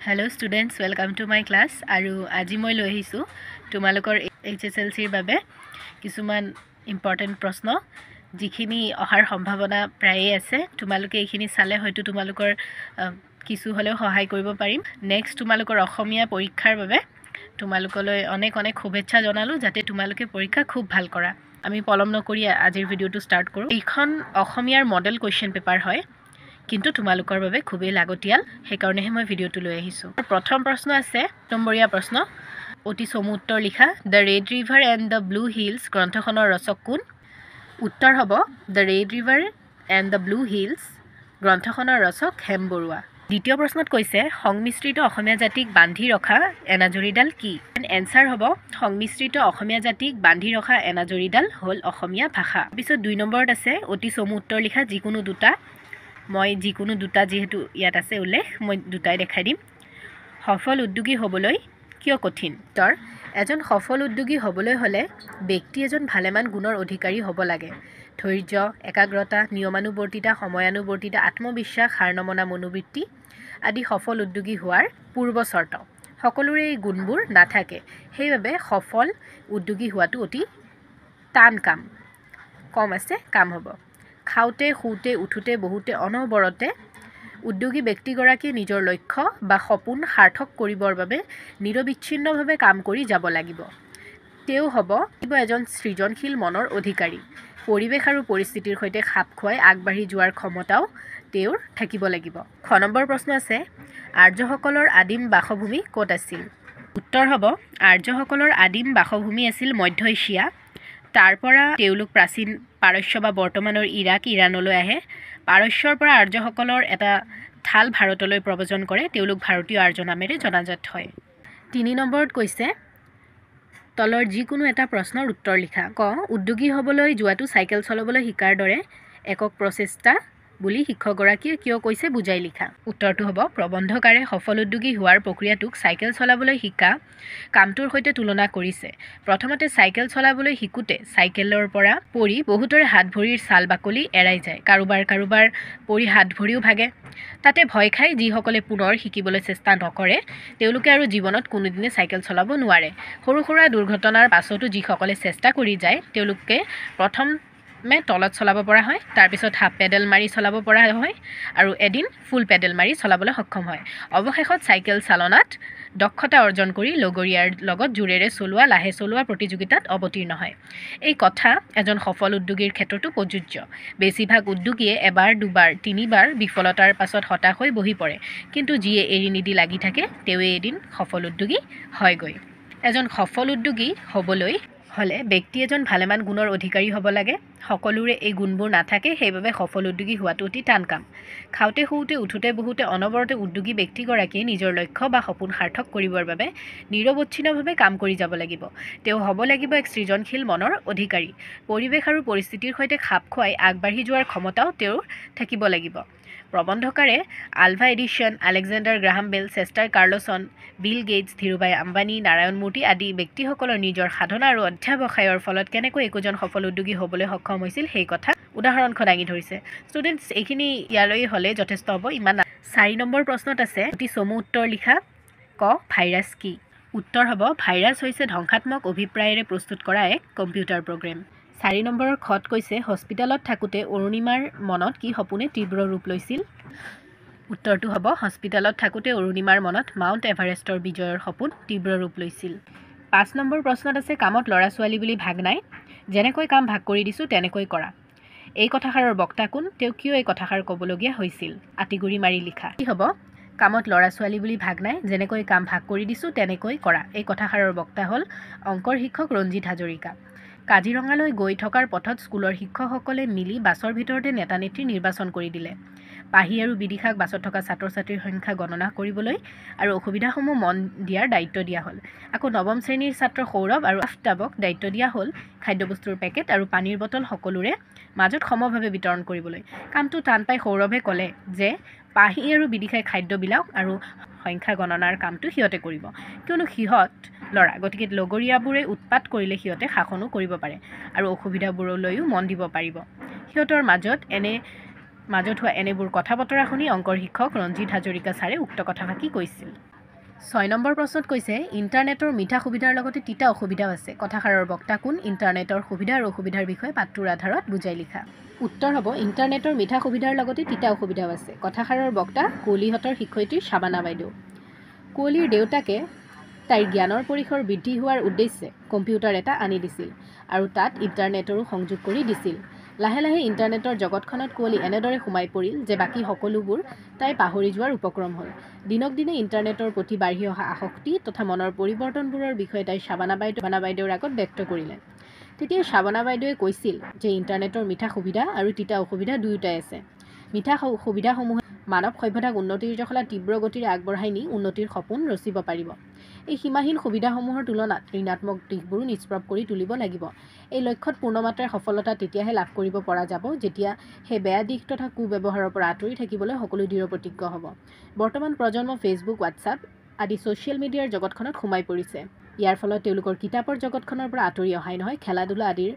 Hello students, welcome to my class. আৰু আজি মই লৈ আহিছো তোমালোকৰ HSLC ৰ বাবে কিছুমান ইম্পৰ্টেন্ট প্ৰশ্ন যিখিনি অহাৰ সম্ভাৱনা প্ৰায়ে আছে। তোমালোকে এইখিনি চালে হয়তো তোমালোকৰ কিছু হলেও সহায় কৰিব পাৰিম। নেক্সট তোমালোকৰ অসমীয়া পৰীক্ষাৰ বাবে তোমালোকলৈ অনেক অনেক শুভেচ্ছা জনালো যাতে তোমালোকে পৰীক্ষা খুব ভাল কৰা। আমি পলম নকৰি আজিৰ ভিডিওটো ষ্টাৰ্ট কৰো। এইখন অসমীয়াৰ মডেল কোৱেশ্চন পেপাৰ হয়। কিন্তু তোমালোকৰ বাবে খুবেই লাগতিয়াল হেকাৰণেহে মই ভিডিওটো লৈ আহিছো। প্ৰথম প্ৰশ্ন আছে নম্বৰীয়া প্ৰশ্ন অতি চমু উত্তৰ লিখা the red river and the blue hills গ্ৰন্থখনৰ ৰচক কোন? উত্তৰ হ'ব the red river and the blue hills গ্ৰন্থখনৰ ৰচক হেম বৰুৱা। দ্বিতীয় প্ৰশ্নত কৈছে সংমিশ্ৰিত অসমীয়া জাতিক বান্ধি ৰখা এনাজৰীডাল কি? এনসাৰ হ'ব সংমিশ্ৰিত অসমীয়া জাতিক বান্ধি ৰখা এনাজৰীডাল হ'ল অসমীয়া ভাষা। পিছত 2 নম্বৰত আছে অতি চমু উত্তৰ লিখা যিকোনো দুটা। মই যিকোনো দুটা যেহেতু ইয়াত আছে উল্লেখ মই দুটাই দেখাই দিম। সফল উদ্যোগী হ'বলৈ কিয় কঠিন? তাৰ এজন সফল উদ্যোগী হ'বলৈ হ'লে ব্যক্তি এজন ভালেমান গুণৰ অধিকাৰী হ'ব লাগে। ধৈৰ্য, একাগ্ৰতা, নিয়মানুৱৰ্তিতা, সময়ানুৱৰ্তিতা, আত্মবিশ্বাস, হাৰ নমনা মনোবৃত্তি আদি সফল উদ্যোগী হোৱাৰ পূৰ্ব চৰ্ত। সকলোৰে এই গুণবোৰ নাথাকে। সেইবাবে সফল উদ্যোগী হোৱাটো অতি টান কাম। কম আছে কাম হ'ব। খাওঁতে শুওঁতে উঠোতে বহুতে অনবৰতে উদ্যোগী ব্যক্তিগৰাকীয়ে নিজৰ লক্ষ্য বা সপোন সাৰ্থক কৰিবৰ বাবে নিৰবিচ্ছিন্নভাৱে কাম কৰি যাব লাগিব। তেওঁ হ'ব এজন সৃজনশীল মনৰ অধিকাৰী। পৰিৱেশ আৰু পৰিস্থিতিৰ সৈতে খাপ খুৱাই আগবাঢ়ি যোৱাৰ ক্ষমতাও তেওঁৰ থাকিব লাগিব। খ নম্বৰ প্ৰশ্ন আছে আৰ্যসকলৰ আদিম বাসভূমি ক'ত আছিল? উত্তৰ হ'ব আৰ্যসকলৰ আদিম বাসভূমি আছিল মধ্য এছিয়া। তাৰ পৰা তেওঁলোক প্ৰাচীন পাৰস্য বা বৰ্তমানৰ ইৰাক ইৰাণলৈ আহে। পাৰস্যৰ পৰা আৰ্যসকলৰ এটা ঠাল ভাৰতলৈ প্ৰব্ৰজন কৰে। তেওঁলোক ভাৰতীয় আৰ্য নামেৰে জনাজাত হয়। 3 নম্বৰত কৈছে তলৰ যিকোনো এটা প্ৰশ্নৰ উত্তৰ লিখা। ক উদ্যোগী হ'বলৈ যোৱাটো চাইকেল চলাবলৈ শিকাৰ দৰে একক প্ৰচেষ্টা বুলি শিক্ষকগৰাকীয়ে কিয় কৈছে বুজাই লিখা। উত্তৰটো হ'ব প্ৰবন্ধকাৰে সফল উদ্যোগী হোৱাৰ প্ৰক্ৰিয়াটোক চাইকেল চলাবলৈ শিকা কামটোৰ সৈতে তুলনা কৰিছে। প্ৰথমতে চাইকেল চলাবলৈ শিকোতে চাইকেলৰ পৰা পৰি বহুতৰে হাত ভৰিৰ ছাল বাকলি এৰাই যায়। কাৰোবাৰ পৰি হাত ভৰিও ভাগে। তাতে ভয় খাই যিসকলে পুনৰ শিকিবলৈ চেষ্টা নকৰে তেওঁলোকে আৰু জীৱনত কোনোদিনে চাইকেল চলাব নোৱাৰে। সৰু সুৰা দুৰ্ঘটনাৰ পাছতো যিসকলে চেষ্টা কৰি যায় তেওঁলোকে প্ৰথমে তলত চলাব পৰা হয়, তাৰপিছত হাফ পেডেল মাৰি চলাব পৰা হয় আৰু এদিন ফুল পেডেল মাৰি চলাবলৈ সক্ষম হয়। অৱশেষত চাইকেল চালনাত দক্ষতা অৰ্জন কৰি লগৰীয়াৰ লগত জোৰেৰে চলোৱা লাহে চলোৱা প্ৰতিযোগিতাত অৱতীৰ্ণ হয়। এই কথা এজন সফল উদ্যোগীৰ ক্ষেত্ৰতো প্ৰযোজ্য। বেছিভাগ উদ্যোগীয়ে এবাৰ দুবাৰ তিনিবাৰ বিফলতাৰ পাছত হতাশ হৈ বহি পৰে। কিন্তু যিয়ে এৰি নিদি লাগি থাকে তেওঁৱে এদিন সফল উদ্যোগী হয়গৈ। এজন সফল উদ্যোগী হ'বলৈ হ'লে ব্যক্তি এজন ভালেমান গুণৰ অধিকাৰী হ'ব লাগে। সকলোৰে এই গুণবোৰ নাথাকে সেইবাবে সফল উদ্যোগী হোৱাটো অতি টান কাম। খাওঁতে শুওঁতে উঠোতে বহুতে অনবৰতে উদ্যোগী ব্যক্তিগৰাকীয়ে নিজৰ লক্ষ্য বা সপোন সাৰ্থক কৰিবৰ বাবে নিৰৱচ্ছিন্নভাৱে কাম কৰি যাব লাগিব। তেওঁ হ'ব লাগিব এক সৃজনশীল মনৰ অধিকাৰী। পৰিৱেশ আৰু পৰিস্থিতিৰ সৈতে খাপ খুৱাই আগবাঢ়ি যোৱাৰ ক্ষমতাও তেওঁৰ থাকিব লাগিব। প্ৰবন্ধকাৰে আলভা এডিসন, আলেকজেণ্ডাৰ গ্ৰাহাম বেল, চেষ্টাৰ Carlson, Bill Gates, Dhirubhai Ambani, Narayan মূৰ্তি আদি ব্যক্তিসকলৰ নিজৰ সাধনা আৰু অধ্যাৱসায়ৰ ফলত কেনেকৈ একোজন সফল উদ্যোগী হ'বলৈ সক্ষম হৈছিল সেই কথা উদাহৰণখন দাঙি ধৰিছে। ষ্টুডেণ্টছ এইখিনি ইয়ালৈ হ'লে যথেষ্ট হ'ব। ইমান 4 নম্বৰ প্ৰশ্নত আছে অতি চমু উত্তৰ লিখা। ক ভাইৰাছ কি? উত্তৰ হ'ব ভাইৰাছ হৈছে ধ্বংসাত্মক অভিপ্ৰায়েৰে প্ৰস্তুত কৰা এক কম্পিউটাৰ প্ৰগ্ৰেম। 4 নম্বৰৰ খত কৈছে হস্পিটেলত থাকোঁতে অৰুণিমাৰ মনত কি সপোনে তীব্ৰ ৰূপ লৈছিল? উত্তৰটো হ'ব হস্পিটেলত থাকোঁতে অৰুণিমাৰ মনত মাউণ্ট এভাৰেষ্টৰ বিজয়ৰ সপোন তীব্ৰ ৰূপ লৈছিল। 5 নম্বৰ প্ৰশ্নত আছে কামত ল'ৰা ছোৱালী বুলি ভাগ নাই, যেনেকৈ কাম ভাগ কৰি দিছোঁ তেনেকৈ কৰা। এই কথাষাৰৰ বক্তা কোন? তেওঁ কিয় এই কথাষাৰ ক'বলগীয়া হৈছিল? আঁতিগুৰি মাৰি লিখা। কি হ'ব কামত ল'ৰা ছোৱালী বুলি ভাগ নাই, যেনেকৈ কাম ভাগ কৰি দিছোঁ তেনেকৈ কৰা। এই কথাষাৰৰ বক্তা হ'ল অংকৰ শিক্ষক ৰঞ্জিত হাজৰিকা। কাজিৰঙালৈ গৈ থকাৰ পথত স্কুলৰ শিক্ষকসকলে মিলি বাছৰ ভিতৰতে নেতা নেত্ৰী নিৰ্বাচন কৰি দিলে। পাহি আৰু বিদিশাক বাছত থকা ছাত্ৰ ছাত্ৰীৰ সংখ্যা গণনা কৰিবলৈ আৰু অসুবিধাসমূহ মন দিয়াৰ দায়িত্ব দিয়া হ'ল। আকৌ নৱম শ্ৰেণীৰ ছাত্ৰ সৌৰভ আৰু আফতাবক দায়িত্ব দিয়া হ'ল খাদ্যবস্তুৰ পেকেট আৰু পানীৰ বটল সকলোৰে মাজত সমভাৱে বিতৰণ কৰিবলৈ। কামটো টান পাই সৌৰভে ক'লে যে পাহি আৰু বিদিশাই খাদ্য বিলাওক আৰু সংখ্যা গণনাৰ কামটো সিহঁতে কৰিব, কিয়নো সিহঁত ল'ৰা, গতিকে লগৰীয়াবোৰে উৎপাত কৰিলে সিহঁতে শাসনো কৰিব পাৰে আৰু অসুবিধাবোৰলৈও মন দিব পাৰিব। সিহঁতৰ মাজত এনে মাজত হোৱা এনেবোৰ কথা বতৰা শুনি অংকৰ শিক্ষক ৰঞ্জিত হাজৰিকা ছাৰে উক্ত কথাফাকি কৈছিল। 6 নম্বৰ প্ৰশ্নত কৈছে ইণ্টাৰনেটৰ মিঠা সুবিধাৰ লগতে তিতা অসুবিধাও আছে। কথাষাৰৰ বক্তা কোন? ইণ্টাৰনেটৰ সুবিধা আৰু অসুবিধাৰ বিষয়ে পাঠটোৰ আধাৰত বুজাই লিখা। উত্তৰ হ'ব ইণ্টাৰনেটৰ মিঠা সুবিধাৰ লগতে তিতা অসুবিধাও আছে। কথাষাৰৰ বক্তা কুঁৱলীহঁতৰ শিক্ষয়িত্ৰী শাবানা বাইদেউ। কুঁৱলীৰ দেউতাকে তাইৰ জ্ঞানৰ পৰিসৰ বৃদ্ধি হোৱাৰ উদ্দেশ্যে কম্পিউটাৰ এটা আনি দিছিল আৰু তাত ইণ্টাৰনেটৰো সংযোগ কৰি দিছিল। লাহে লাহে ইণ্টাৰনেটৰ জগতখনত কুঁৱলী এনেদৰে সোমাই পৰিল যে বাকী সকলোবোৰ তাই পাহৰি যোৱাৰ উপক্ৰম হ'ল। দিনক দিনে ইণ্টাৰনেটৰ প্ৰতি বাঢ়ি অহা আসক্তি তথা মনৰ পৰিৱৰ্তনবোৰৰ বিষয়ে তাই শাবানা বাইদেউৰ আগত ব্যক্ত কৰিলে। তেতিয়া শাবানা বাইদেৱে কৈছিল যে ইণ্টাৰনেটৰ মিঠা সুবিধা আৰু তিতা অসুবিধা দুয়োটাই আছে। মিঠা সুবিধাসমূহে মানৱ সভ্যতাক উন্নতিৰ জখলাত তীব্ৰ গতিৰে আগবঢ়াই নি উন্নতিৰ সপোন ৰচিব পাৰিব। এই সীমাহীন সুবিধাসমূহৰ তুলনাত ঋণাত্মক দিশবোৰো নিষ্প্ৰভ কৰি তুলিব লাগিব। এই লক্ষ্যত পূৰ্ণমাত্ৰাৰ সফলতা তেতিয়াহে লাভ কৰিব পৰা যাব যেতিয়া সেই বেয়া দিশ তথা কুব্যৱহাৰৰ পৰা আঁতৰি থাকিবলৈ সকলো দৃঢ় প্ৰতিজ্ঞ হ'ব। বৰ্তমান প্ৰজন্ম ফেচবুক, হোৱাটছআপ আদি ছ'চিয়েল মিডিয়াৰ জগতখনত সোমাই পৰিছে। ইয়াৰ ফলত তেওঁলোকৰ কিতাপৰ জগতখনৰ পৰা আঁতৰি অহাই নহয়, খেলা ধূলা আদিৰ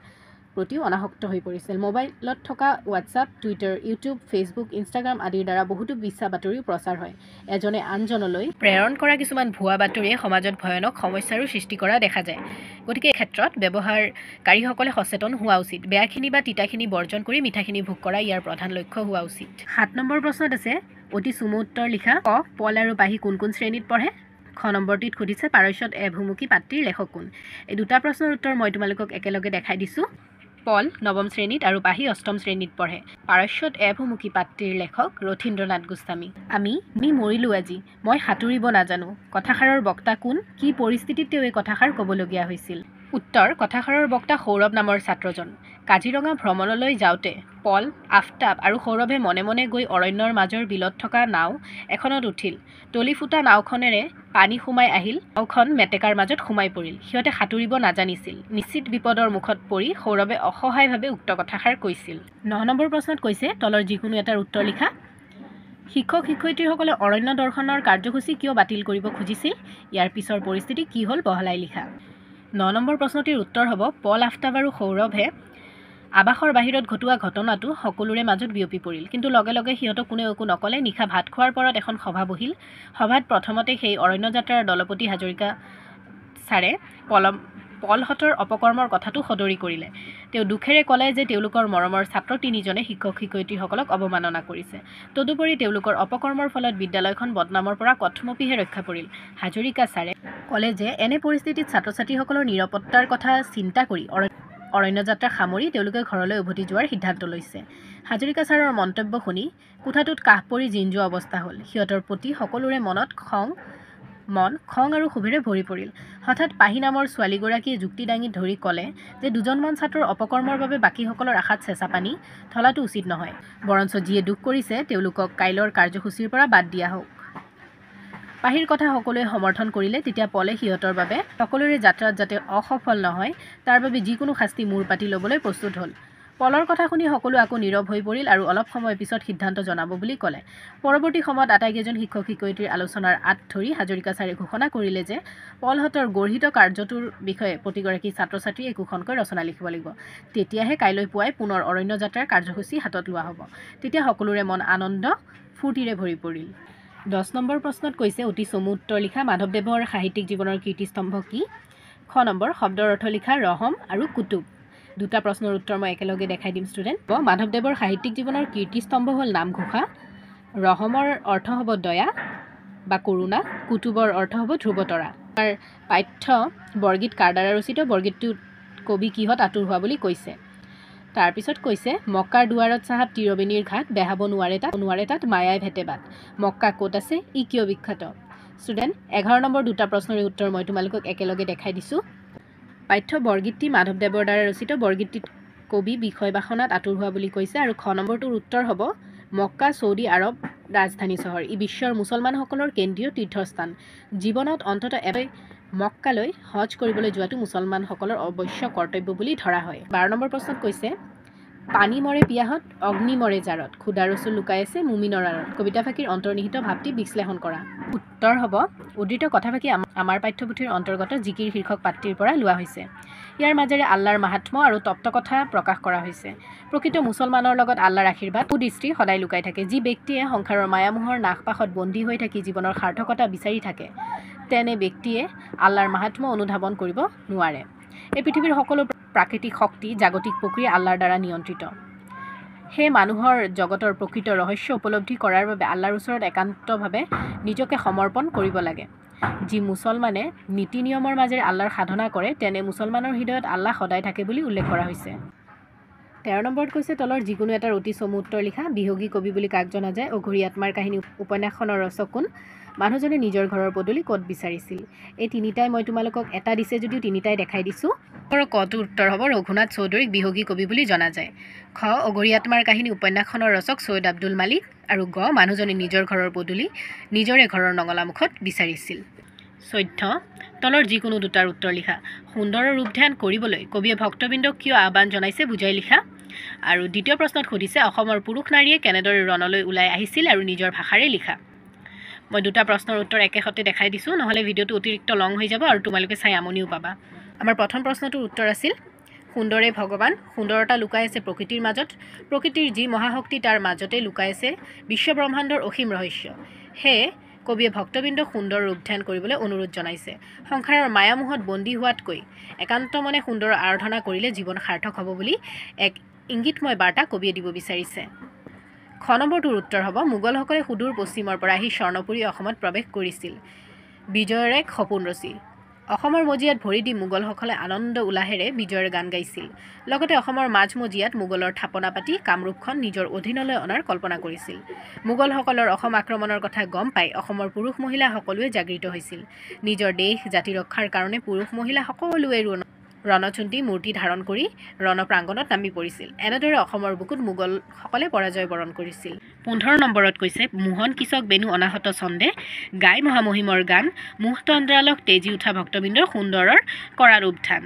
প্ৰতিও অনাসক্ত হৈ পৰিছিল। মোবাইলত থকা WhatsApp, Twitter, YouTube, Facebook, Instagram আদিৰ দ্বাৰা বহুতো মিছা বাতৰিও প্ৰচাৰ হয়। এজনে আনজনলৈ প্ৰেৰণ কৰা কিছুমান ভুৱা বাতৰিয়ে সমাজত ভয়ানক সমস্যাৰো সৃষ্টি কৰা দেখা যায়। গতিকে এই ক্ষেত্ৰত ব্যৱহাৰকাৰীসকলে সচেতন হোৱা উচিত। বেয়াখিনি বা তিতাখিনি বৰ্জন কৰি মিঠাখিনি ভোগ কৰা ইয়াৰ প্ৰধান লক্ষ্য হোৱা উচিত। 7 নম্বৰ প্ৰশ্নত আছে অতি চমু উত্তৰ লিখা। ক. পল আৰু পাহি কোন কোন শ্ৰেণীত পঢ়ে? খ নম্বৰটিত সুধিছে পাৰস্যত এভুমুখী পাত্ৰীৰ লেখক কোন? এই দুটা প্ৰশ্নৰ উত্তৰ মই তোমালোকক একেলগে দেখাই দিছোঁ। পল 9ম শ্ৰেণীত আৰু পাহি 8ম শ্ৰেণীত পঢ়ে। পাৰস্যত এভুমুখী পাত্ৰীৰ লেখক ৰথীন্দ্ৰনাথ গোস্বামী। আমি মৰিলোঁ আজি, মই সাঁতুৰিব নাজানো। কথাষাৰৰ বক্তা কোন? কি পৰিস্থিতিত তেওঁ এই কথাষাৰ ক'বলগীয়া হৈছিল? উত্তৰ কথাষাৰৰ বক্তা সৌৰভ নামৰ ছাত্ৰজন। কাজিৰঙা ভ্ৰমণলৈ যাওঁতে পল, আফতাব আৰু সৌৰভে মনে মনে গৈ অৰণ্যৰ মাজৰ বিলত থকা নাও এখনত উঠিল। তলি ফুটা নাওখনেৰে পানী সোমাই আহিল। নাওখন মেটেকাৰ মাজত সোমাই পৰিল। সিহঁতে সাঁতুৰিব নাজানিছিল। নিশ্চিত বিপদৰ মুখত পৰি সৌৰভে অসহায়ভাৱে উক্ত কথাষাৰ কৈছিল। 9 নম্বৰ প্ৰশ্নত কৈছে তলৰ যিকোনো এটাৰ উত্তৰ লিখা। শিক্ষক শিক্ষয়িত্ৰীসকলে অৰণ্য দৰ্শনৰ কাৰ্যসূচী কিয় বাতিল কৰিব খুজিছিল? ইয়াৰ পিছৰ পৰিস্থিতি কি হ'ল বহলাই লিখা। 9 নম্বৰ প্ৰশ্নটিৰ উত্তৰ হ'ব পল, আফতাব আৰু সৌৰভে আৱাসৰ বাহিৰত ঘটোৱা ঘটনাটো সকলোৰে মাজত বিয়পি পৰিল। কিন্তু লগে লগে সিহঁতক কোনেও একো নকলে। নিশা ভাত খোৱাৰ পৰত এখন সভা বহিল। সভাত প্ৰথমতে সেই অৰণ্য যাত্ৰাৰ দলপতি হাজৰিকা ছাৰে পলহঁতৰ অপকৰ্মৰ কথাটো সদৰি কৰিলে। তেওঁ দুখেৰে ক'লে যে তেওঁলোকৰ মৰমৰ ছাত্ৰ 3জনে শিক্ষক শিক্ষয়িত্ৰীসকলক অৱমাননা কৰিছে। তদুপৰি তেওঁলোকৰ অপকৰ্মৰ ফলত বিদ্যালয়খন বদনামৰ পৰা কথমপিহে ৰক্ষা পৰিল। হাজৰিকা ছাৰে ক'লে যে এনে পৰিস্থিতিত ছাত্ৰ ছাত্ৰীসকলৰ নিৰাপত্তাৰ কথা চিন্তা কৰি অৰণ্য যাত্ৰা সামৰি তেওঁলোকে ঘৰলৈ উভতি যোৱাৰ সিদ্ধান্ত লৈছে। হাজৰিকা ছাৰৰ মন্তব্য শুনি কোঠাটোত কাহ পৰি জিন যোৱা অৱস্থা হ'ল। সিহঁতৰ প্ৰতি সকলোৰে মনত খং আৰু ক্ষোভেৰে ভৰি পৰিল। হঠাৎ পাহি নামৰ ছোৱালীগৰাকীয়ে যুক্তি দাঙি ধৰি ক'লে যে 2জনমান ছাত্ৰৰ অপকৰ্মৰ বাবে বাকীসকলৰ আশাত চেঁচা পানী ঢলাটো উচিত নহয়। বৰঞ্চ যিয়ে দুখ কৰিছে তেওঁলোকক কাইলৰ কাৰ্যসূচীৰ পৰা বাদ দিয়া হওক। পাহিৰ কথা সকলোৱে সমৰ্থন কৰিলে। তেতিয়া পলে সিহঁতৰ বাবে সকলোৰে যাত্ৰাত যাতে অসফল নহয় তাৰ বাবে যিকোনো শাস্তি মূৰ পাতি ল'বলৈ প্ৰস্তুত হ'ল। পলৰ কথা শুনি সকলো আকৌ নীৰৱ হৈ পৰিল আৰু অলপ সময় পিছত সিদ্ধান্ত জনাব বুলি ক'লে। পৰৱৰ্তী সময়ত আটাইকেইজন শিক্ষক শিক্ষয়িত্ৰীৰ আলোচনাৰ আঁত ধৰি হাজৰিকা ছাৰে ঘোষণা কৰিলে যে পলহঁতৰ গৰ্হিত কাৰ্যটোৰ বিষয়ে প্ৰতিগৰাকী ছাত্ৰ ছাত্ৰীয়ে একোখনকৈ ৰচনা লিখিব লাগিব। তেতিয়াহে কাইলৈ পুৱাই পুনৰ অৰণ্য যাত্ৰাৰ কাৰ্যসূচী হাতত লোৱা হ'ব। তেতিয়া সকলোৰে মন আনন্দ ফূৰ্তিৰে ভৰি পৰিল। 10 নম্বৰ প্ৰশ্নত কৈছে অতি চমু উত্তৰ লিখা। মাধৱদেৱৰ সাহিত্যিক জীৱনৰ কীৰ্তিস্তম্ভ কি? খ নম্বৰ শব্দৰ অৰ্থ লিখা ৰহম আৰু কুতুব। দুটা প্ৰশ্নৰ উত্তৰ মই একেলগে দেখাই দিম ষ্টুডেণ্ট। মাধৱদেৱৰ সাহিত্যিক জীৱনৰ কীৰ্তিস্তম্ভ হ'ল নামঘোষা। ৰহমৰ অৰ্থ হ'ব দয়া বা কৰুণা। কুতুবৰ অৰ্থ হ'ব ধ্ৰুৱতৰা। আমাৰ পাঠ্য বৰগীত কাৰ দ্বাৰা ৰচিত? বৰগীতটোত কবি কিহত আতুৰ হোৱা বুলি কৈছে? তাৰপিছত কৈছে মক্কাৰ দুৱাৰত চাহাব তিৰবেণীৰ ঘাট, বেহাব নোৱাৰে তাত মায়াই ভেটে বাট। মক্কা ক'ত আছে? ই কিয় বিখ্যাত? ষ্টুডেণ্ট 11 নম্বৰ দুটা প্ৰশ্নৰ উত্তৰ মই তোমালোকক একেলগে দেখাই দিছোঁ। পাঠ্য বৰগীতটি মাধৱদেৱৰ দ্বাৰা ৰচিত। বৰগীতটিত কবি বিষয় বাসনাত আতুৰ হোৱা বুলি কৈছে। আৰু খ নম্বৰটোৰ উত্তৰ হ'ব মক্কা ছৌদি আৰৱ ৰাজধানী চহৰ। ই বিশ্বৰ মুছলমানসকলৰ কেন্দ্ৰীয় তীৰ্থস্থান। জীৱনত অন্ততঃ এবাৰ মক্কালৈ হজ কৰিবলৈ যোৱাটো মুছলমানসকলৰ অৱশ্য কৰ্তব্য বুলি ধৰা হয়। 12 নম্বৰ প্ৰশ্নত কৈছে পানী মৰে পিয়াহত অগ্নি মৰে জাৰত ক্ষুধা ৰচুল লুকাই আছে মুমিনৰ আঁৰত কবিতা ফাঁকিৰ অন্তৰ্নিহিত ভাৱটি বিশ্লেষণ কৰা। উত্তৰ হ'ব উদ্ধৃত কথাফাঁকি আমাৰ পাঠ্যপুথিৰ অন্তৰ্গত জিকিৰ শীৰ্ষক পাঠটিৰ পৰা লোৱা হৈছে। ইয়াৰ মাজেৰে আল্লাহৰ মাহাত্ম্য আৰু তপ্ত কথা প্ৰকাশ কৰা হৈছে। প্ৰকৃত মুছলমানৰ লগত আল্লাহৰ আশীৰ্বাদ সুদৃষ্টি সদায় লুকাই থাকে। যি ব্যক্তিয়ে সংসাৰৰ মায়ামোহৰ নাশপাশত বন্দী হৈ থাকি জীৱনৰ সাৰ্থকতা বিচাৰি থাকে তেনে ব্যক্তিয়ে আল্লাহৰ মাহাত্ম্য অনুধাৱন কৰিব নোৱাৰে। এই পৃথিৱীৰ সকলো প্ৰাকৃতিক শক্তি জাগতিক প্ৰক্ৰিয়া আল্লাহৰ দ্বাৰা নিয়ন্ত্ৰিত। সেই মানুহৰ জগতৰ প্ৰকৃত ৰহস্য উপলব্ধি কৰাৰ বাবে আল্লাহৰ ওচৰত একান্তভাৱে নিজকে সমৰ্পণ কৰিব লাগে। যি মুছলমানে নীতি নিয়মৰ মাজেৰে আল্লাহৰ সাধনা কৰে তেনে মুছলমানৰ হৃদয়ত আল্লাহ সদায় থাকে বুলি উল্লেখ কৰা হৈছে। 13 নম্বৰত কৈছে তলৰ যিকোনো এটাৰ অতি চমু উত্তৰ লিখা। বিহগী কবি বুলি কাক জনা যায়? অঘৰী আত্মাৰ কাহিনী উপন্যাসখনৰ ৰচক কোন? মানুহজনে নিজৰ ঘৰৰ পদূলি ক'ত বিচাৰিছিল? এই তিনিটাই মই তোমালোকক এটা দিছে যদিও তিনিটাই দেখাই দিছোঁ। কটো উত্তৰ হ'ব ৰঘুনাথ চৌধুৰীক বিহগী কবি বুলি জনা যায়। খ অঘৰী আত্মাৰ কাহিনী উপন্যাসখনৰ ৰচক ছৈয়দ আব্দুল মালিক আৰু গ মানুহজনে নিজৰ ঘৰৰ পদূলি নিজৰে ঘৰৰ নঙলামুখত বিচাৰিছিল। 14 তলৰ যিকোনো দুটাৰ উত্তৰ লিখা। সুন্দৰৰ ৰূপ ধ্যান কৰিবলৈ কবিয়ে ভক্তবৃন্দক কিয় আহ্বান জনাইছে বুজাই লিখা। আৰু দ্বিতীয় প্ৰশ্নত সুধিছে অসমৰ পুৰুষ নাৰীয়ে কেনেদৰে ৰণলৈ ওলাই আহিছিল আৰু নিজৰ ভাষাৰে লিখা। মই দুটা প্ৰশ্নৰ উত্তৰ একেহতে দেখাই দিছোঁ, নহ'লে ভিডিঅ'টো অতিৰিক্ত লং হৈ যাব আৰু তোমালোকে চাই আমনিও পাবা। আমাৰ প্ৰথম প্ৰশ্নটোৰ উত্তৰ আছিল সুন্দৰে ভগৱান। সুন্দৰতা লুকাই আছে প্ৰকৃতিৰ মাজত। প্ৰকৃতিৰ যি মহাশক্তি তাৰ মাজতে লুকাই আছে বিশ্বব্ৰহ্মাণ্ডৰ অসীম ৰহস্য। সেয়ে কবিয়ে ভক্তবৃন্দক সুন্দৰ ৰূপ ধ্যান কৰিবলৈ অনুৰোধ জনাইছে। সংসাৰৰ মায়ামোহত বন্দী হোৱাতকৈ একান্ত মনে সুন্দৰৰ আৰাধনা কৰিলে জীৱন সাৰ্থক হ'ব বুলি এক ইংগিতময় বাৰ্তা কবিয়ে দিব বিচাৰিছে। খ নম্বৰটোৰ উত্তৰ হ'ব মোগলসকলে সুদূৰ পশ্চিমৰ পৰা আহি স্বৰ্ণপুৰী অসমত প্ৰৱেশ কৰিছিল। বিজয়ৰ এক সপোন ৰচি অসমৰ মজিয়াত ভৰি দি মোগলসকলে আনন্দ উল্লাহেৰে বিজয়ৰ গান গাইছিল। লগতে অসমৰ মাজমজিয়াত মোগলৰ থাপনা পাতি কামৰূপখন নিজৰ অধীনলৈ অনাৰ কল্পনা কৰিছিল। মোগলসকলৰ অসম আক্ৰমণৰ কথা গম পাই অসমৰ পুৰুষ মহিলা সকলোৱে জাগৃত হৈছিল। নিজৰ দেশ জাতি ৰক্ষাৰ কাৰণে পুৰুষ মহিলা সকলোৱে ৰণচুন্তি মূৰ্তি ধাৰণ কৰি ৰণপ্ৰাংগণত নামি পৰিছিল। এনেদৰে অসমৰ বুকুত মোগলসকলে পৰাজয় বৰণ কৰিছিল। 15 নম্বৰত কৈছে মোহন কৃষক বেনু অনাহত ছন্দে গাই মহামহিমৰ গান মুহতন্দ্ৰালক তেজি উঠা ভক্তবৃন্দৰ সুন্দৰৰ কৰা ৰূপ ধ্যান।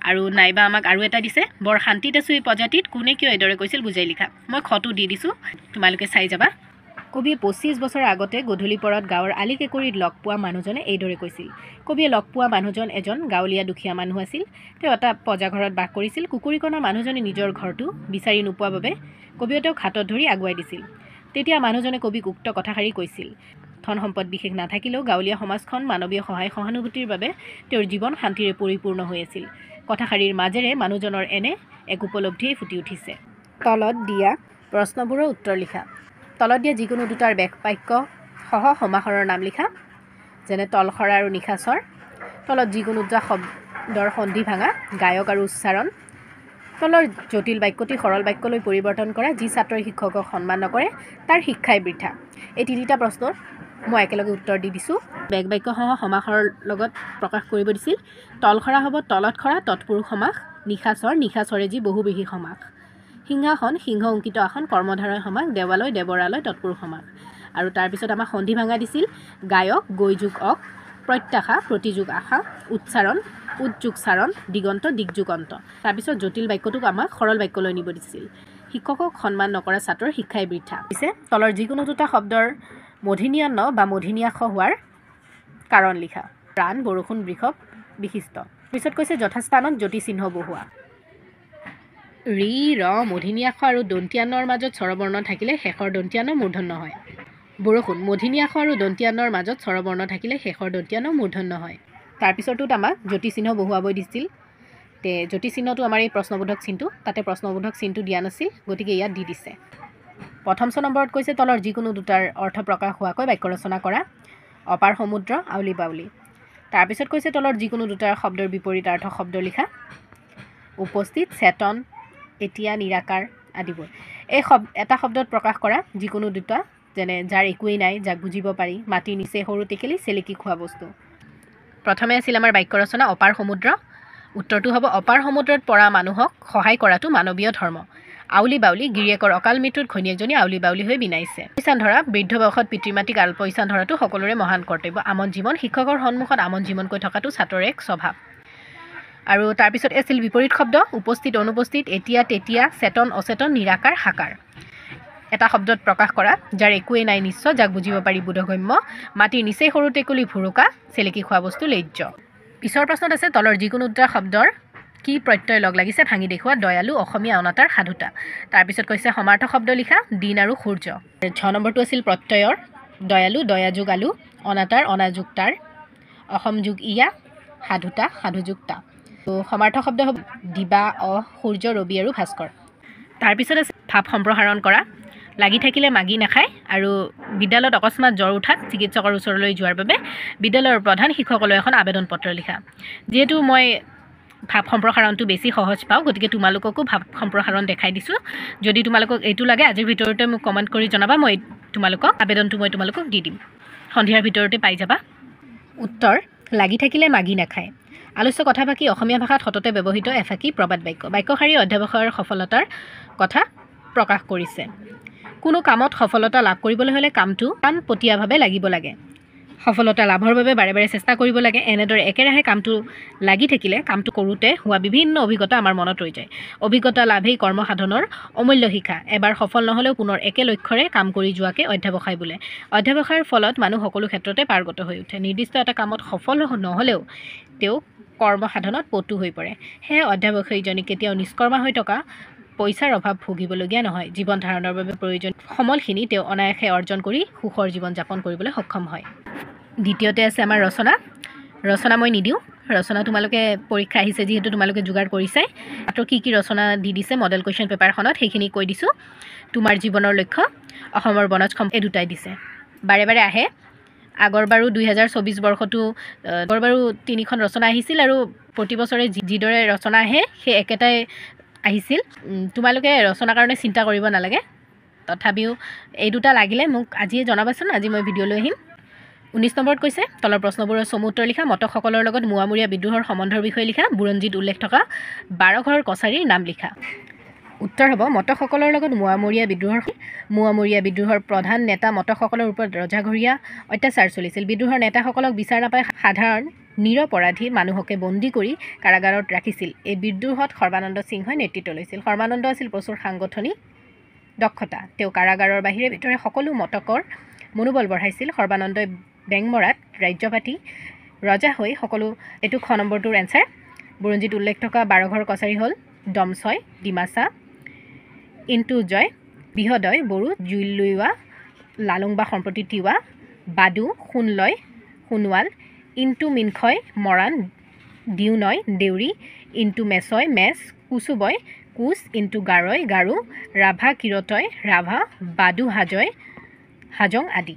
আৰু নাইবা আমাক আৰু এটা দিছে বৰ শান্তিত আছোঁ এই প্ৰজাতিত কোনে কিয় এইদৰে কৈছিল বুজাই লিখা। মই খটো দি দিছোঁ, তোমালোকে চাই যাবা। কবিয়ে 25 বছৰ আগতে গধূলি পৰত গাঁৱৰ আলি কেঁকুৰিত লগ পোৱা মানুহজনে এইদৰে কৈছিল। কবিয়ে লগ পোৱা মানুহজন এজন গাঁৱলীয়া দুখীয়া মানুহ আছিল। তেওঁ এটা পজাঘৰত বাস কৰিছিল। কুকুৰীকণা মানুহজনে নিজৰ ঘৰটো বিচাৰি নোপোৱা বাবে কবিয়ে তেওঁক হাতত ধৰি আগুৱাই দিছিল। তেতিয়া মানুহজনে কবিক উক্ত কথাষাৰি কৈছিল। ধন সম্পদ বিশেষ নাথাকিলেও গাঁৱলীয়া সমাজখন মানৱীয় সহায় সহানুভূতিৰ বাবে তেওঁৰ জীৱন শান্তিৰে পৰিপূৰ্ণ হৈ আছিল। কথাষাৰিৰ মাজেৰে মানুহজনৰ এনে এক উপলব্ধিয়ে ফুটি উঠিছে। তলত দিয়া প্ৰশ্নবোৰৰ উত্তৰ লিখা। তলত দিয়া যিকোনো দুটাৰ বাক্য সহ সমাসৰৰ নাম লিখা, যেনে তলসৰা আৰু নিশাচৰ। তলত যিকোনো দুটা শব্দৰ সন্ধি ভাঙা, গায়ক আৰু উচ্চাৰণ। তলৰ জটিল বাক্যটি সৰল বাক্যলৈ পৰিৱৰ্তন কৰা। যি ছাত্ৰই শিক্ষকক সন্মান নকৰে তাৰ শিক্ষাই বৃথা। এই তিনিটা প্ৰশ্নৰ মই একেলগে উত্তৰ দি দিছোঁ। বেগ বাক্যসহ সমাসৰ লগত প্ৰকাশ কৰিব দিছিল। তলসৰা হ'ব তলত খৰা তৎপুৰুষ সমাস। নিশাচৰ নিশাচৰে যি বহুব্ৰীহি সমাস। সিংহাসন সিংহ অংকিত আসন কৰ্মধাৰয় সমাস। দেৱালয় দেৱৰালয় তৎপুৰুষ সমাস। আৰু তাৰপিছত আমাক সন্ধি ভাঙা দিছিল গায়ক গৈ যোগ অক, প্ৰত্যাশা প্ৰতিযোগ আশা, উচ্চাৰণ উদ্যোগ চাৰণ, দিগন্ত দিগযোগ অন্ত। তাৰপিছত জটিল বাক্যটোক আমাক সৰল বাক্যলৈ নিব দিছিল। শিক্ষকক সন্মান নকৰা ছাত্ৰৰ শিক্ষাই বৃথা। পিছে তলৰ যিকোনো দুটা শব্দৰ মধিনীয়ান্ন বা মধিনীয়াশ হোৱাৰ কাৰণ লিখা। প্ৰাণ বৰষুণ বৃষভ বিশিষ্ট। পিছত কৈছে যথাস্থানত জ্যোতি চিহ্ন বহুৱা। ৰি ৰ মধিনীয়াশ আৰু দন্ত্যান্নৰ মাজত স্বৰবৰ্ণ থাকিলে শেষৰ দন্ত্যান্ন মূৰ্ধন্য হয়। বৰষুণ মধিনীয়াশ আৰু দন্ত্যান্নৰ মাজত স্বৰবৰ্ণ থাকিলে শেষৰ দন্ত্যান্ন মূৰ্ধন্য হয়। তাৰপিছতোত আমাক জ্যোতি চিহ্ন বহুৱাবই দিছিল। জ্যোতি চিহ্নটো আমাৰ এই প্ৰশ্নবোধক চিনটো, তাতে প্ৰশ্নবোধক চিনটো দিয়া নাছিল, গতিকে ইয়াত দি দিছে। প্ৰথম নম্বৰত কৈছে তলৰ যিকোনো দুটাৰ অৰ্থ প্ৰকাশ হোৱাকৈ বাক্য ৰচনা কৰা। অপাৰ সমুদ্ৰ আউলি বাউলি। তাৰপিছত কৈছে তলৰ যিকোনো দুটাৰ শব্দৰ বিপৰীতাৰ্থ শব্দ লিখা। উপস্থিত চেতন এতিয়া নিৰাকাৰ আদিবোৰ। এই এটা শব্দত প্ৰকাশ কৰা যিকোনো দুটা, যেনে যাৰ একোৱেই নাই যাক বুজিব পাৰি, মাটিৰ নিচে সৰু টেকেলি চেলেকি খোৱা বস্তু। প্ৰথমে আছিল আমাৰ বাক্য ৰচনা অপাৰ সমুদ্ৰ। উত্তৰটো হ'ব অপাৰ সমুদ্ৰত পৰা মানুহক সহায় কৰাটো মানৱীয় ধৰ্ম। আউলি বাউলি গিৰিয়েকৰ অকাল মৃত্যুত ঘৈণীয়েকজনী আউলি বাউলি হৈ বিনাইছে। পইচান ধৰা বৃদ্ধ বয়সত পিতৃ মাতৃক আলপৈচান ধৰাটো সকলোৰে মহান কৰ্তব্য। আমন জীৱন শিক্ষকৰ সন্মুখত আমন জীৱনকৈ থকাটো ছাত্ৰৰ এক স্বভাৱ। আৰু তাৰপিছত আছিল বিপৰীত শব্দ উপস্থিত অনুপস্থিত এতিয়া তেতিয়া চেতন অচেতন নিৰাকাৰ সাকাৰ এটা শব্দত প্ৰকাশ কৰা যাৰ একোৱেই নাই নিশ্চয় যাক বুজিব পাৰি বোধগম্য মাটিৰ নিচেই সৰু টেকুলি ভুৰুকা চেলেকি খোৱা বস্তু লেজ্জ পিছৰ প্ৰশ্নত আছে তলৰ যিকোনো দুটা শব্দৰ কি প্ৰত্যয় লগ লাগিছে ভাঙি দেখুওৱা দয়ালু অসমীয়া অনাতাঁৰ সাধুতা তাৰপিছত কৈছে সমাৰ্থক শব্দ লিখা দিন আৰু সূৰ্য 6 নম্বৰটো আছিল প্ৰত্যয়ৰ দয়ালু দয়াযোগ আলু অনাতাঁৰ অনাযুক্তাৰ অসম যোগ ইয়া সাধুতা সাধুযুক্তা তো সমাৰ্থক শব্দ হ'ব দিবা সূৰ্য ৰবি আৰু ভাস্কৰ তাৰপিছত আছে ভাৱ সম্প্ৰসাৰণ কৰা লাগি থাকিলে মাগি নাখায় আৰু বিদ্যালয়ত অকস্মাত জ্বৰ উঠাত চিকিৎসকৰ ওচৰলৈ যোৱাৰ বাবে বিদ্যালয়ৰ প্ৰধান শিক্ষকলৈ এখন আবেদন পত্ৰ লিখা যেহেতু মই ভাৱ সম্প্ৰসাৰণটো বেছি সহজ পাওঁ গতিকে তোমালোককো ভাৱ সম্প্ৰসাৰণ দেখাই দিছোঁ যদি তোমালোকক এইটো লাগে আজিৰ ভিতৰতে মোক কমেণ্ট কৰি জনাবা মই তোমালোকক আবেদনটো মই তোমালোকক দি দিম সন্ধিয়াৰ ভিতৰতে পাই যাবা উত্তৰ লাগি থাকিলে মাগি নাখায় আলোচ্য কথা বাকি অসমীয়া ভাষাত সততে ব্যৱহৃত এফাকি প্ৰবাদ বাক্য বাক্যশাৰী অধ্যাৱসায়ৰ সফলতাৰ কথা প্ৰকাশ কৰিছে কোনো কামত সফলতা লাভ কৰিবলৈ হ'লে কামটো কাণপতীয়াভাৱে লাগিব লাগে সফলতা লাভৰ বাবে বাৰে বাৰে চেষ্টা কৰিব লাগে এনেদৰে একেৰাহে কামটো লাগি থাকিলে কামটো কৰোঁতে হোৱা বিভিন্ন অভিজ্ঞতা আমাৰ মনত ৰৈ যায় অভিজ্ঞতা লাভেই কৰ্মসাধনৰ অমূল্য শিক্ষা এবাৰ সফল নহ'লেও পুনৰ একে লক্ষ্যৰে কাম কৰি যোৱাকে অধ্যাৱসায় বোলে অধ্যাৱসায়ৰ ফলত মানুহ সকলো ক্ষেত্ৰতে পাৰ্গত হৈ উঠে নিৰ্দিষ্ট এটা কামত সফল নহ'লেও তেওঁ কৰ্মসাধনত পটু হৈ পৰে সেয়ে অধ্যাৱসায়ীজনী কেতিয়াও নিষ্কৰ্মা হৈ থকা পইচাৰ অভাৱ ভুগিবলগীয়া নহয় জীৱন ধাৰণৰ বাবে প্ৰয়োজন সমলখিনি তেওঁ অনায়াসে অৰ্জন কৰি সুখৰ জীৱন যাপন কৰিবলৈ সক্ষম হয় দ্বিতীয়তে আছে আমাৰ ৰচনা মই নিদিওঁ ৰচনা তোমালোকে পৰীক্ষা আহিছে যিহেতু তোমালোকে যোগাৰ কৰিছাই মাত্ৰ কি কি ৰচনা দি দিছে মডেল কুৱেশ্যন পেপাৰখনত সেইখিনি কৈ দিছোঁ তোমাৰ জীৱনৰ লক্ষ্য অসমৰ বনজ এই দুটাই দিছে বাৰে বাৰে আহে আগৰবাৰো 2024 বৰ্ষটো আগৰবাৰো 3খন ৰচনা আহিছিল আৰু প্ৰতি বছৰে যিদৰে ৰচনা আহে সেই একেটাই আহিছিল তোমালোকে ৰচনাৰ কাৰণে চিন্তা কৰিব নালাগে তথাপিও এই দুটা লাগিলে মোক আজিয়ে জনাবাচোন আজি মই ভিডিঅ' লৈ আহিম 19 নম্বৰত কৈছে তলৰ প্ৰশ্নবোৰৰ চমু উত্তৰ লিখা মটকসকলৰ লগত মুৱামুৰীয়া বিদ্ৰোহৰ সম্বন্ধৰ বিষয়ে লিখা বুৰঞ্জীত উল্লেখ থকা 12 ঘৰ কছাৰীৰ নাম লিখা উত্তৰ হ'ব মটকসকলৰ লগত মুৱামুৰীয়া বিদ্ৰোহৰ প্ৰধান নেতা মটকসকলৰ ওপৰত ৰজাঘৰীয়া অত্যাচাৰ চলিছিল বিদ্ৰোহৰ নেতাসকলক বিচাৰ নাপাই সাধাৰণ নিৰপৰাধী মানুহকে বন্দী কৰি কাৰাগাৰত ৰাখিছিল এই বিদ্ৰোহত সৰ্বানন্দ সিংহই নেতৃত্ব লৈছিল সৰ্বানন্দ আছিল প্ৰচুৰ সাংগঠনিক দক্ষতা তেওঁ কাৰাগাৰৰ বাহিৰে ভিতৰে সকলো মটকৰ মনোবল বঢ়াইছিল সৰ্বানন্দই বেংমৰাত ৰাজ্যপাতি ৰজা হৈ সকলো এইটো 6 নম্বৰটোৰ এনসাৰ বুৰঞ্জীত উল্লেখ থকা 12 ঘৰ কছাৰী হ'ল দমছয় ডিমাচা ইনটু জয় বিহদয় বড়ো জুইলুৱা লালুংবা সম্প্ৰতি তিৱা বাদু সোণলয় সোণোৱাল ইনটু মিনখয় মৰাণ দিউনয় দেউৰী ইনটু মেছয় মেছ কুচুবয় কুচ ইনটু গাৰয় গাৰু ৰাভা কিৰতয় ৰাভা বাদু হাজং আদি